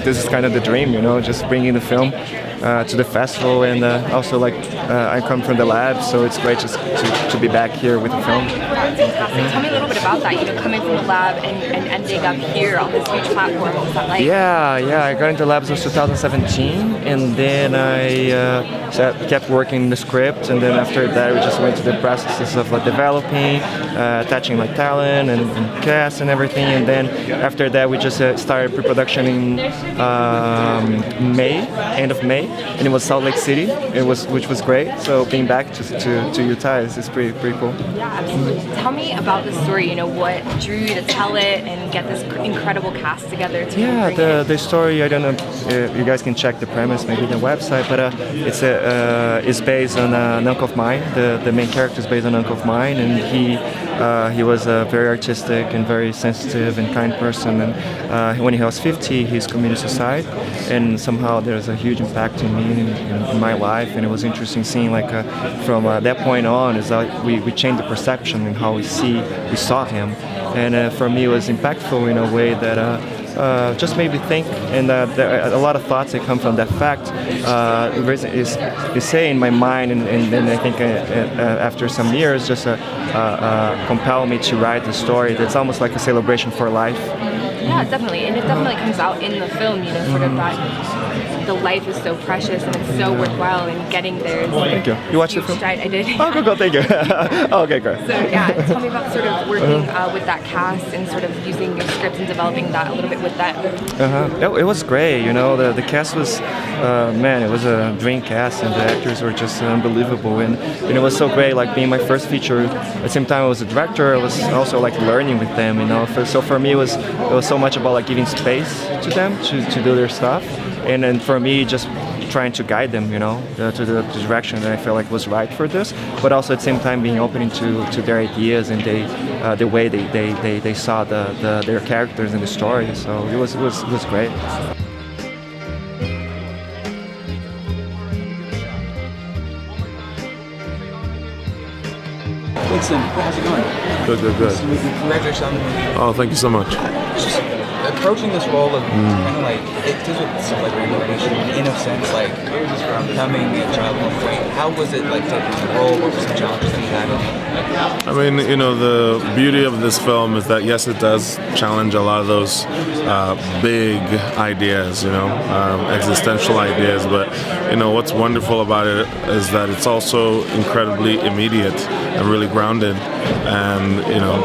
this is kind of the dream, you know, just bringing the film to the festival, and also like I come from the lab, so it's great just to be back here with the film. Fantastic. Tell me a little bit about that, you know, coming from the lab and ending up here on this huge platform. What was that like? Yeah, I got into the labs in 2017, and then I kept working the script, and then after that we just went to the processes of like developing, attaching like talent and cast and everything, and then after that we just started pre-production in end of May, and it was Salt Lake City, which was great. So being back to Utah is pretty cool. Yeah, absolutely. Tell me about the story. You know, what drew you to tell it and get this incredible cast together to Yeah, the story, I don't know if you guys can check the premise maybe on the website, but it's based on an uncle of mine. The main character is based on an uncle of mine, and he was a very artistic and very sensitive and kind person, and when he was 50 he committed suicide, and somehow there's a huge impact in me in my life, and it was interesting seeing like from that point on is we changed the perception and how we saw him, and for me it was impactful in a way that just made me think, and there are a lot of thoughts that come from that fact is say in my mind, and then I think after some years just compel me to write the story that's almost like a celebration for life. Yeah, definitely, and it definitely comes out in the film, you know, sort of that the life is so precious and it's so worthwhile, and getting there. Thank you. You watched the film? I did. Oh, cool, thank you. Okay, great. So yeah, tell me about sort of working with that cast and sort of using your script and developing that a little bit with that. It was great, you know, the cast was, man, it was a dream cast, and the actors were just unbelievable, and it was so great, like being my first feature. At the same time I was a director, I was also like learning with them, you know, so for me it was so much about like giving space to them to do their stuff, and then for me just trying to guide them, you know, to the direction that I felt like was right for this, but also at the same time being open to their ideas and the way they saw their characters in the story. So it was great. Winston, how's it going? Good. Congratulations on the movie. Oh, thank you so much. Just approaching this role of kind of like, it deals with stuff like rehabilitation in a sense, like becoming a child with weight. How was it like taking the role? What were some challenges that you had in it? I mean, you know, the beauty of this film is that yes, it does challenge a lot of those big ideas, you know, existential ideas. But you know, what's wonderful about it is that it's also incredibly immediate and really grounded. And you know,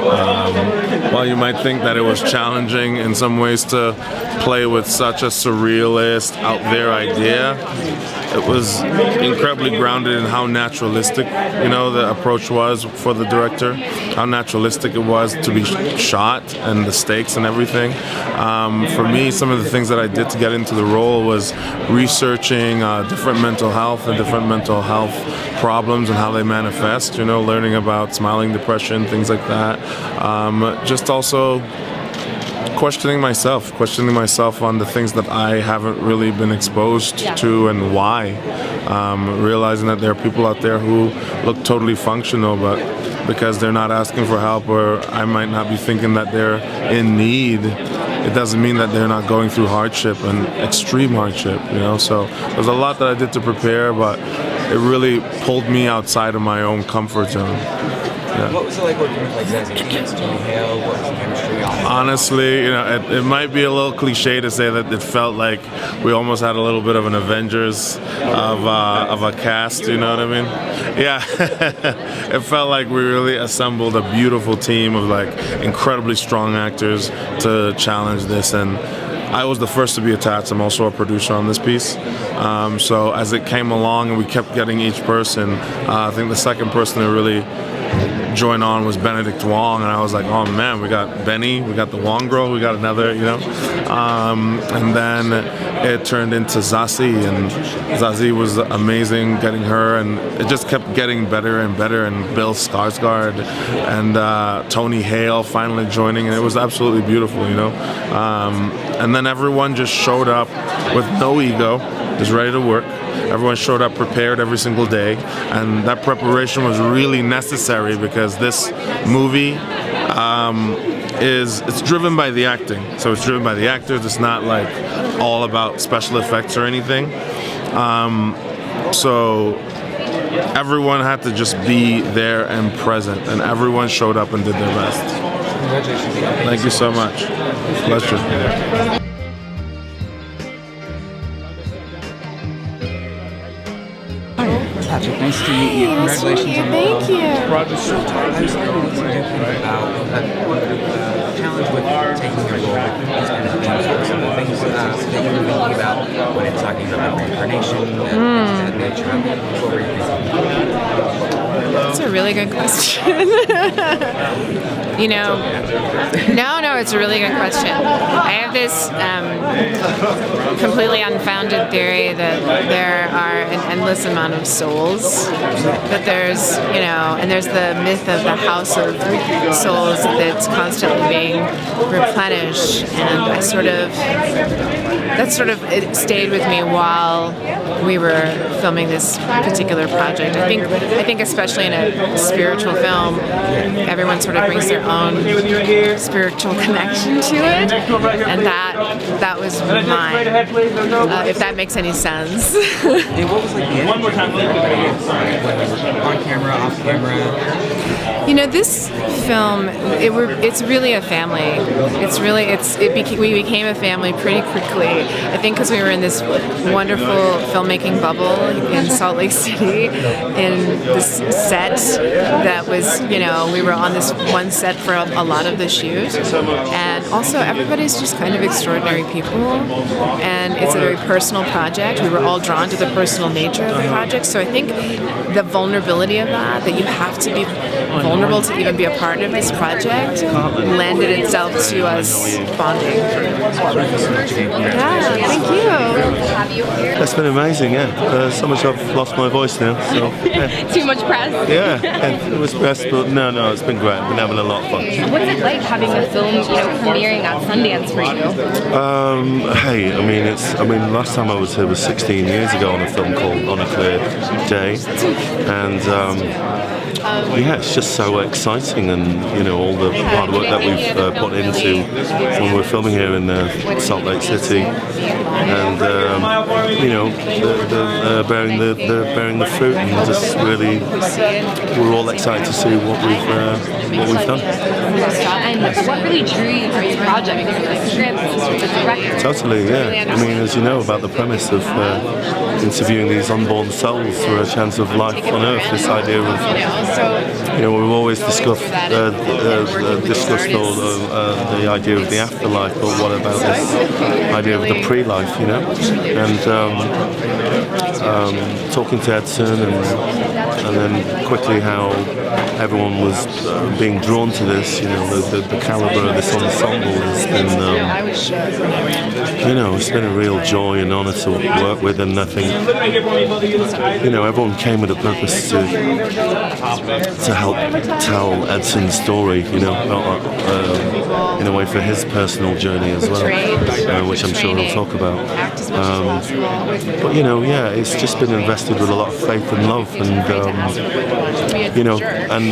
while you might think that it was challenging in some ways to play with such a surrealist, out there idea, it was incredibly grounded in how naturalistic, you know, the approach was for the director, how naturalistic it was to be shot, and the stakes and everything. For me, some of the things that I did to get into the role was researching different mental health and different mental health problems and how they manifest, you know, learning about smiling depression, things like that. Just also questioning myself on the things that I haven't really been exposed to and why. Realizing that there are people out there who look totally functional, but because they're not asking for help, or I might not be thinking that they're in need, it doesn't mean that they're not going through hardship and extreme hardship, you know. So there's a lot that I did to prepare, but it really pulled me outside of my own comfort zone. Yeah. What was it like working with like Zazie Beetz, Hale? What was the chemistry on it? Honestly, you know, it might be a little cliche to say that it felt like we almost had a little bit of an Avengers of a cast. You know what I mean? Yeah, it felt like we really assembled a beautiful team of like incredibly strong actors to challenge this, and I was the first to be attached. I'm also a producer on this piece. So as it came along and we kept getting each person, I think the second person to really join on was Benedict Wong, and I was like, oh man, we got Benny, we got the Wong girl, we got another, you know. And then it turned into Zazie, and Zazie was amazing getting her, and it just kept getting better and better, and Bill Skarsgård and Tony Hale finally joining, and it was absolutely beautiful, you know. And then everyone just showed up with no ego, just ready to work. Everyone showed up prepared every single day, and that preparation was really necessary because this movie is it's driven by the acting. So it's driven by the actors. It's not like all about special effects or anything. So everyone had to just be there and present, and everyone showed up and did their best. Congratulations. Thank you so much. Pleasure. Patrick, nice to meet you. Congratulations on the film. Thank you. I was wondering what you think about the challenge with taking your role with these kind of themes. Some of the things that you were thinking about when it's talking about reincarnation and nature. What were you thinking? That's a really good question. You know, no, it's a really good question. I have this completely unfounded theory that there are an endless amount of souls. That there's, you know, and there's the myth of the house of souls that's constantly being replenished, and it stayed with me while we were filming this particular project. I think especially in a spiritual film, everyone sort of brings their own spiritual connection to it, and that was mine. If that makes any sense. And what was like the energy on camera, off camera? You know, this film, it's really a family. We became a family pretty quickly. I think because we were in this wonderful filmmaking bubble in Salt Lake City, in this set that was, you know, we were on this one set for a lot of the shoot, and also everybody's just kind of extraordinary people, and it's a very personal project. We were all drawn to the personal nature of the project, so I think the vulnerability of that you have to be vulnerable to even be a part of this project, lended itself to us bonding. Yeah, thank you. That's been amazing, yeah. So much I've lost my voice now. So, yeah. Too much press. Yeah, it was best, but no, it's been great. I've been having a lot of fun. What's it like having the film, premiering at Sundance for you? Hey, I mean, last time I was here was 16 years ago on a film called On a Clear Day, and yeah, it's just so exciting, and you know, all the hard work that we've put into when we're filming here in Salt Lake City, and you know, bearing the fruit, and just really, we're all excited to see what we've done. And what really drew you to this project? The script, the director. Totally, yeah. I mean, as you know about the premise of interviewing these unborn souls for a chance of life on Earth, this idea of, you know, we've always discussed the idea of the afterlife, but what about this idea of the pre-life, you know? And talking to Edson, and then quickly how everyone was being drawn to this, you know, the caliber of this ensemble has been, you know, it's been a real joy and honour to work with, and I think, you know, everyone came with a purpose to help tell Edson's story, you know, in a way for his personal journey as well, which I'm sure he'll talk about. But you know, yeah, it's just been invested with a lot of faith and love, and you know, and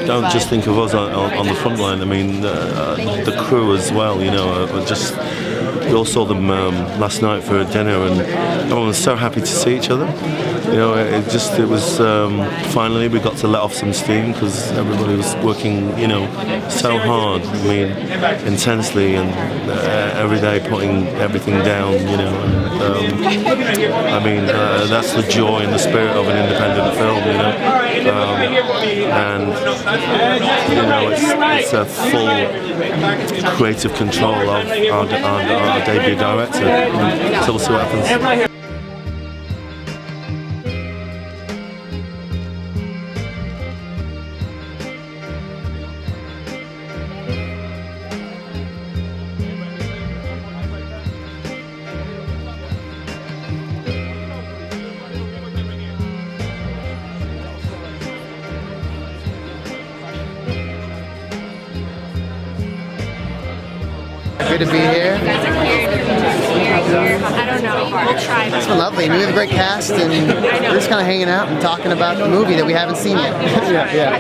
don't just think of us on the front line. I mean, the crew as well. You know, we all saw them last night for dinner, and everyone was so happy to see each other. You know, it was finally we got to let off some steam, because everybody was working, you know, so hard. I mean, intensely, and every day putting everything down. You know, and, I mean, that's the joy and the spirit of an independent film. You know. And you know, it's a full creative control of our debut director. So we'll see what happens. Good to be here. I don't know. We'll try. It's been lovely. We have a great cast, and we're just kind of hanging out and talking about the movie that we haven't seen yet. Yeah.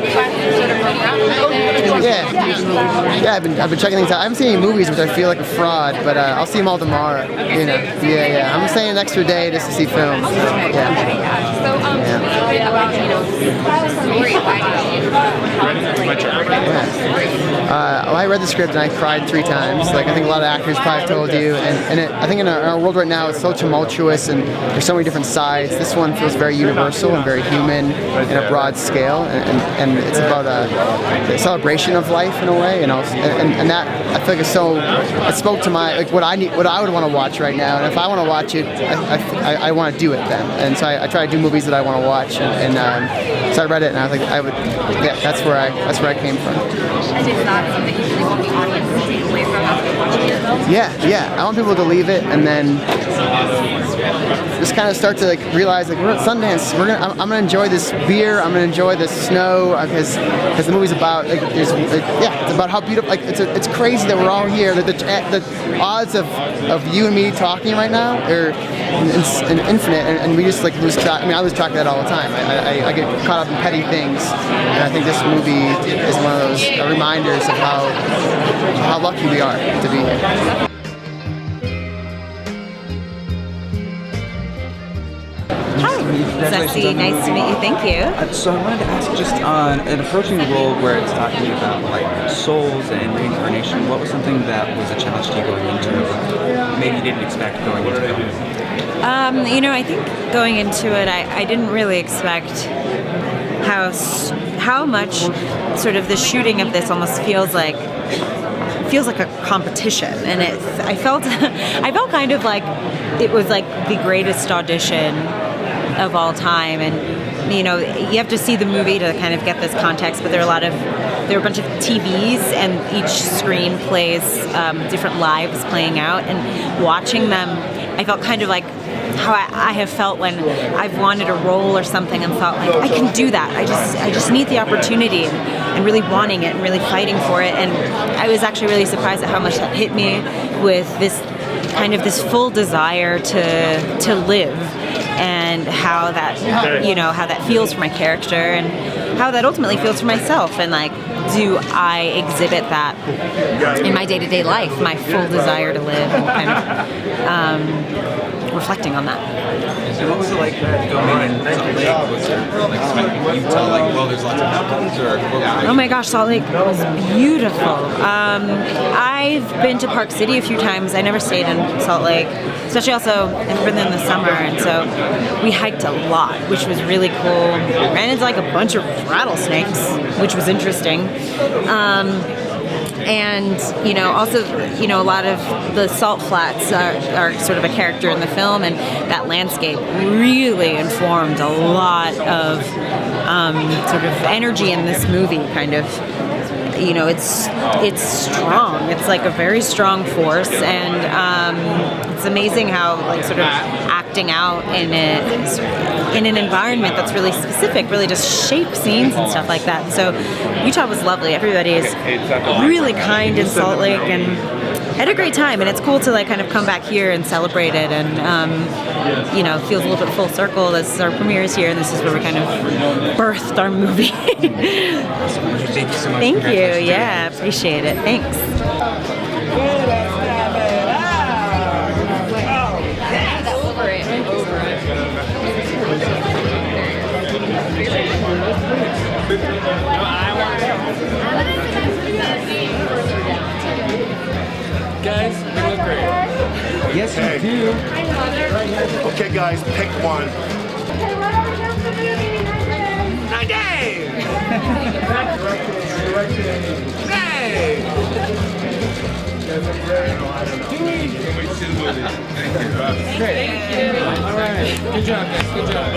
Yeah, I've been checking things out. I haven't seen any movies, which I feel like a fraud, but I'll see them all tomorrow. You know, yeah. I'm staying an extra day just to see films. So, story, well, I read the script and I cried 3 times. Like I think a lot of actors probably told you, and I think in our world right now it's so tumultuous and there's so many different sides. This one feels very universal and very human in a broad scale, and it's about a celebration of life in a way, you know. And that I feel like it spoke to my what I would want to watch right now. And if I want to watch it, I want to do it then. And so I try to do movies that I want to watch, and so I read it and I was like, that's where I came from. And it's not something you really want the audience to take away from after watching it, though? Yeah. I want people to leave it and then just kind of start to realize we're at Sundance. I'm gonna enjoy this beer. I'm gonna enjoy the snow because the movie's about it's about how beautiful. It's crazy that we're all here. The odds of you and me talking right now are infinite, and we just lose track. I mean, I lose track of that all the time. I get caught up in petty things, and I think this movie is one of those reminders of how lucky we are to be here. Zazie, nice to meet you. Thank you. So I wanted to ask, just on an approaching role where it's talking about souls and reincarnation, what was something that was a challenge to you going into it? Maybe you didn't expect going into it. I think going into it, I didn't really expect how much sort of the shooting of this almost feels like a competition, and I felt kind of like it was like the greatest audition of all time. And you have to see the movie to kind of get this context, but there are a bunch of TVs, and each screen plays different lives playing out, and watching them I felt kind of like how I have felt when I've wanted a role or something and thought like I can do that. I just need the opportunity, and really wanting it and really fighting for it. And I was actually really surprised at how much that hit me with this kind of this full desire to live, and how that how that feels for my character, and how that ultimately feels for myself. And like, do I exhibit that in my day-to-day life, my full desire to live, and kind of reflecting on that. So what was it like filming in Salt Lake? Was there Utah, there's lots of mountains, or what was it? Oh my gosh, Salt Lake was beautiful. I've been to Park City a few times. I never stayed in Salt Lake, especially also I've been there in the summer, and so we hiked a lot, which was really cool. Ran into like a bunch of rattlesnakes, which was interesting. And also a lot of the salt flats are sort of a character in the film, and that landscape really informed a lot of sort of energy in this movie. Kind of, it's strong. It's like a very strong force, and it's amazing how like sort of acting out in an environment that's really specific really just shapes scenes and stuff like that. So Utah was lovely. Everybody is really kind in Salt Lake, and had a great time. And it's cool to like kind of come back here and celebrate it, and feels a little bit full circle. This is our premiere is here, and this is where we kind of birthed our movie. Thank you so much. Thank you. Yeah, appreciate it. Thanks. Guys, you look great. Yes, you do. Okay, guys, pick one. Great. All right. Good job, guys. Good job.